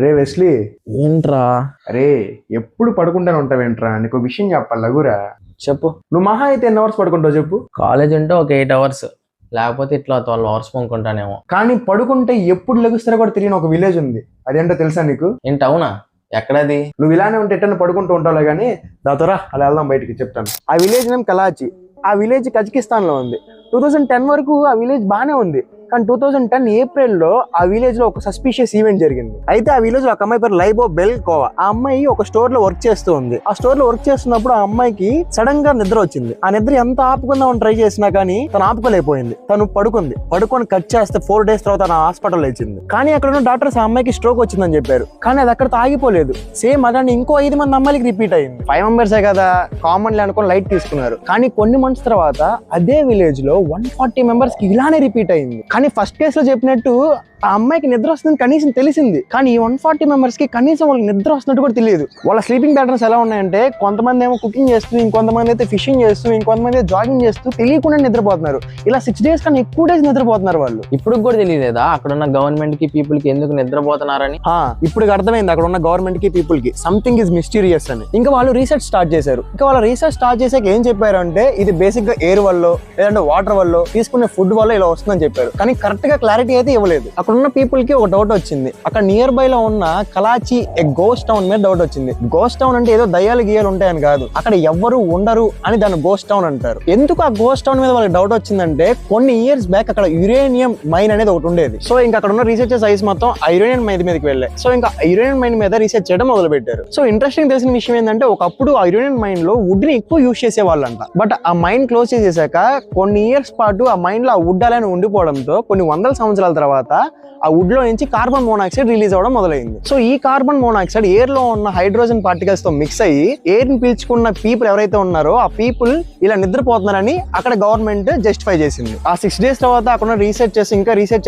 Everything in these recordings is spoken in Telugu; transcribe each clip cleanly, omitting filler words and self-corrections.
రే వెస్లీ, ఏంట్రా? అరే ఎప్పుడు పడుకుంటానే ఉంటావేంట్రా? నీకు ఒక విషయం చెప్పాలి లగురా. చెప్పు. నువ్వు మహా అయితే ఎన్ని అవర్స్ పడుకుంటావు చెప్పు? కాలేజ్ ఉంటే ఒక 8 అవర్స్, లేకపోతే ఇట్లా 12 అవర్స్ పనుకుంటానేమో. కానీ పడుకుంటే ఎప్పుడు లెగుస్తారో కూడా తెలియని ఒక విలేజ్ ఉంది. అదేంటో తెలుసా నీకు? ఏంటి, అవునా? ఎక్కడది? నువ్వు ఇలానే ఉంటే ఎట్టని పడుకుంటూ ఉంటావులే కానీ దాతోరా అలా వెళ్దాం బయటికి, చెప్తాను. ఆ విలేజ్ నేమ్ కలాచి. ఆ విలేజ్ కజకిస్తాన్ లో ఉంది. 2010 వరకు ఆ విలేజ్ బానే ఉంది. కానీ 2010 ఏప్రిల్లో ఆ విలేజ్ లో ఒక సస్పిషియస్ ఈవెంట్ జరిగింది. అయితే ఆ విలేజ్ లో ఒక అమ్మాయి పేరు లైబో బెల్ కోవా. ఆ అమ్మాయి ఒక స్టోర్ లో వర్క్ చేస్తూ ఉంది. ఆ స్టోర్ లో వర్క్ చేస్తున్నప్పుడు ఆ అమ్మాయికి సడన్ గా నిద్ర వచ్చింది. ఆ నిద్ర ఎంత ఆపుకుందామని ట్రై చేసినా కానీ తను ఆపుకోలేకపోయింది. తను పడుకొని కట్ చేస్తే 4 days తర్వాత తన హాస్పిటల్ వచ్చింది. కానీ అక్కడ ఉన్న డాక్టర్స్ ఆ అమ్మాయికి స్ట్రోక్ వచ్చిందని చెప్పారు. కానీ అది అక్కడ ఆగిపోలేదు. సేమ్ అలానే ఇంకో 5 మంది అమ్మాయికి రిపీట్ అయింది. 5 members కదా, కామన్ అనుకొని లైట్ తీసుకున్నారు. కానీ కొన్ని మంత్స్ తర్వాత అదే విలేజ్ లో 140 members కి ఇలానే రిపీట్ అయింది. కానీ ఫస్ట్ కేసు లో చెప్పినట్టు ఆ అమ్మాయికి నిద్ర వస్తుంది కనీసం తెలిసింది. కానీ ఈ 140 members కి కనీసం వాళ్ళకి నిద్ర వస్తున్నట్టు కూడా తెలియదు. వాళ్ళ స్లీపింగ్ ప్యాటర్న్స్ ఎలా ఉన్నాయంటే, కొంతమంది ఏమో కుకింగ్ చేస్తూ, ఇంకొంతమంది అయితే ఫిషింగ్ చేస్తూ, ఇంకొంతమంది అయితే జాగింగ్ చేస్తూ తెలియకుండా నిద్రపోతున్నారు. ఇలా 6 days కన్నా ఎక్కువ డేస్ నిద్రపోతున్నారు వాళ్ళు. ఇప్పుడు కూడా తెలియలేదా అక్కడ ఉన్న గవర్నమెంట్ కి, పీపుల్ కి ఎందుకు నిద్రపోతున్నారని? ఇప్పుడు అర్థమైంది అక్కడ ఉన్న గవర్నమెంట్ కి, పీపుల్ కి సంథింగ్ ఇస్ మిస్టీరియస్ అని. ఇంకా వాళ్ళు రీసెర్చ్ స్టార్ట్ చేశారు. చేసాక ఏం చెప్పారు అంటే, ఇది బేసిక్ గా ఎయిర్ వల్ల లేదంటే వాటర్ వల్ల తీసుకునే ఫుడ్ వల్ల ఇలా వస్తుందని చెప్పారు. కానీ కరెక్ట్ గా క్లారిటీ అయితే ఇవ్వలేదు. అక్కడ ఉన్న పీపుల్ కి ఒక డౌట్ వచ్చింది. అక్కడ నియర్ బై లో ఉన్న కలాచి గోస్ట్ టౌన్ మీద డౌట్ వచ్చింది. గోస్ట్ టౌన్ అంటే ఏదో దయ్యాలు గీయాలు ఉంటాయని కాదు, అక్కడ ఎవ్వరు ఉండరు అని దాన్ని గోస్ట్ టౌన్ అంటారు. ఎందుకు ఆ గోస్ట్ టౌన్ మీద వాళ్ళకి డౌట్ వచ్చిందంటే, కొన్ని ఇయర్స్ బ్యాక్ అక్కడ యురేనియం మైన్ అనేది ఒకటి ఉండేది. సో ఇంకా అక్కడ ఉన్న రీసెర్చర్స్ ఐస్ మొత్తం ఆ యురేనియం మైన్ మీదకి వెళ్ళాయి. సో ఇంకా యురేనియం మైన్ మీద రీసెర్చ్ చేయడం మొదలు పెట్టారు. సో ఇంట్రెస్టింగ్ తెలిసిన విషయం ఏంటంటే, ఒకప్పుడు ఆ యురేనియం మైన్ లో వుడ్ ని ఎక్కువ యూజ్ చేసే వాళ్ళంట. బట్ ఆ మైన్ క్లోజ్ చేసేసాక కొన్ని ఇయర్స్ పాటు ఆ మైన్ లో ఆ వుడ్ అలానే ఉండిపోవడంతో కొన్ని 100 సంవత్సరాల తర్వాత ఆ వుడ్ లో నుంచి కార్బన్ మోనాక్సైడ్ రిలీజ్ అవ్వడం మొదలైంది. సో ఈ కార్బన్ మోనాక్సైడ్ ఎయిర్ లో ఉన్న హైడ్రోజన్ పార్టికల్స్ తో మిక్స్ అయ్యి ఎయిర్ ని పీల్చుకున్న పీపుల్ ఎవరైతే ఉన్నారో ఆ పీపుల్ ఇలా నిద్రపోతున్నారని అక్కడ గవర్నమెంట్ జస్టిఫై చేసింది. ఆ 6 days తర్వాత అక్కడ రీసెర్చ్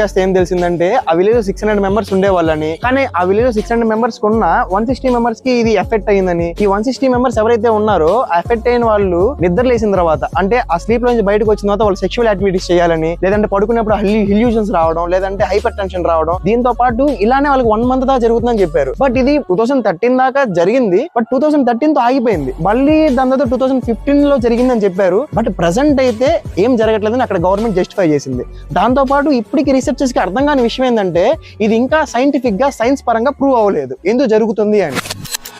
చేస్తే ఏం తెలిసిందంటే, ఆ విలేజ్ 600 members ఉండేవాళ్ళని. కానీ ఆ విలేజ్ 600 members ఉన్న 160 members కి ఇది ఎఫెక్ట్ అయ్యిందని. ఈ 160 members ఎవరైతే ఉన్నారో ఆ ఎఫెక్ట్ అయిన వాళ్ళు నిద్ర లేసిన తర్వాత, అంటే ఆ స్లీప్ లో నుంచి బయటకు వచ్చిన తర్వాత వాళ్ళు సెక్షువల్ యాక్టివిటీస్ చేయాలని, లేదంటే పడుకునేప్పుడు ఇల్యూజన్స్ రావడం, లేదంటే హైపర్ టెన్షన్ రావడం, దీంతో పాటు ఇలానే వాళ్ళకి 1 month దాకా జరుగుతుందని చెప్పారు. బట్ ఇది 2013 దాకా జరిగింది. బట్ 2013 తో ఆగిపోయింది. మళ్ళీ దాని తర్వాత 2015 లో జరిగిందని చెప్పారు. బట్ ప్రెసెంట్ అయితే ఏం జరగట్లేదని అక్కడ గవర్నమెంట్ జస్టిఫై చేసింది. దాంతో పాటు ఇప్పటికి రీసెర్చర్స్ కి అర్థం కాని విషయం ఏంటంటే, ఇది ఇంకా సైంటిఫిక్ గా సైన్స్ పరంగా ప్రూవ్ అవ్వలేదు ఎందుకు జరుగుతుంది అని.